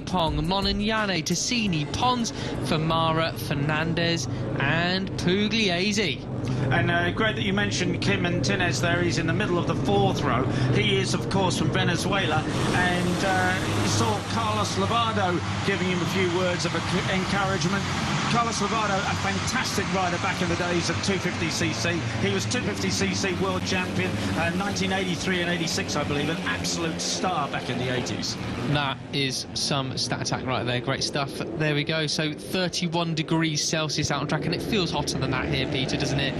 Pong, Monignane, Tassini, Pons, Famara, Fernandez and Pugliese. And great that you mentioned Kim and Tinez there. He's in the middle of the fourth row. He is, of course, from Venezuela. And you saw Carlos Lovato giving him a few words of encouragement. Carlos Lovato, a fantastic rider back in the days of 250cc. He was 250cc world champion 1983 and 86, I believe. An absolute star back in the 80s. That is some stat attack right there. Great stuff. There we go. So 31 degrees Celsius out on track, and it feels hotter than that here, Peter, doesn't it?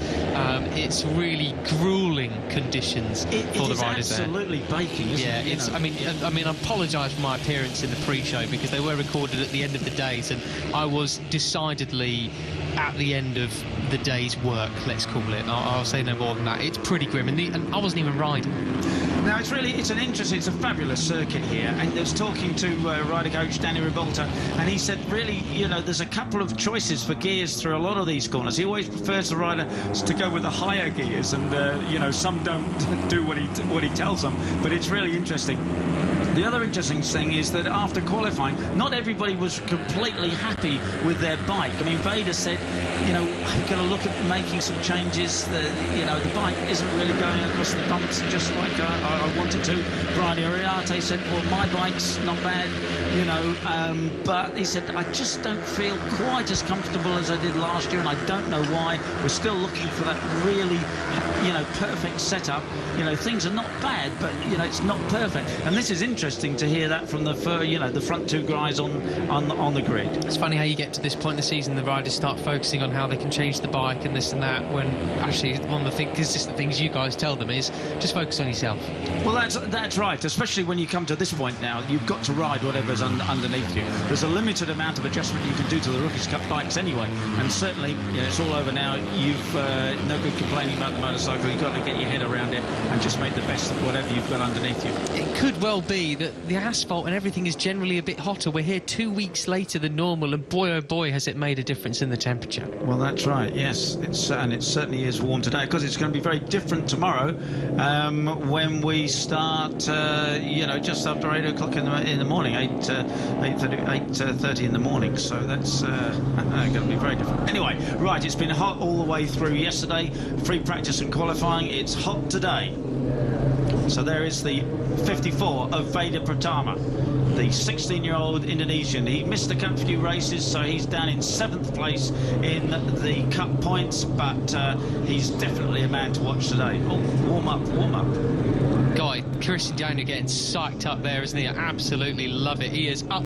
It's really grueling conditions for the riders there. Absolutely baking, isn't it? Yeah, it's. I mean, I apologise for my appearance in the pre-show because they were recorded at the end of the days, and I was decidedly at the end of the day's work, let's call it. I'll say no more than that. It's pretty grim, and I wasn't even riding. Now, it's a fabulous circuit here, and I was talking to rider coach Danny Ribalta, and he said, really, you know, there's a couple of choices for gears through a lot of these corners. He always prefers the rider to go with the higher gears, and, you know, some don't do what he tells them, but it's really interesting. The other interesting thing is that after qualifying, not everybody was completely happy with their bike. I mean, Beda said, you know, I'm going to look at making some changes. You know, the bike isn't really going across the bumps just like I wanted to. Brian Uriarte said, well, my bike's not bad, you know, but he said, I just don't feel quite as comfortable as I did last year, and I don't know why. We're still looking for that really, you know, perfect setup. You know, things are not bad, but, you know, it's not perfect. And this is interesting to hear that from the front two guys on the grid. It's funny how you get to this point in the season, the riders start focusing on how they can change the bike and this and that, when actually one of the consistent things you guys tell them is just focus on yourself. Well, that's right, especially when you come to this point now. You've got to ride whatever's underneath you. There's a limited amount of adjustment you can do to the Rookies Cup bikes anyway, and certainly, you know, it's all over now. You've no good complaining about the motorcycle. You've got to get your head around it and just make the best of whatever you've got underneath you. It could well be that the asphalt and everything is generally a bit hotter. We're here 2 weeks later than normal, and boy oh boy has it made a difference in the temperature. Well, that's right, yes, and it certainly is warm today, because it's going to be very different tomorrow when we start, you know, just after 8 o'clock in the morning, 8:30 in the morning, so that's going to be very different. Anyway, right, it's been hot all the way through yesterday, free practice and qualifying. It's hot today. So there is the 54 of Ega Pratama, the 16-year-old Indonesian. He missed a few races, so he's down in 7th place in the cup points, but he's definitely a man to watch today. Oh, warm up. Guy, Christian Daniel getting psyched up there, isn't he? I absolutely love it. He is up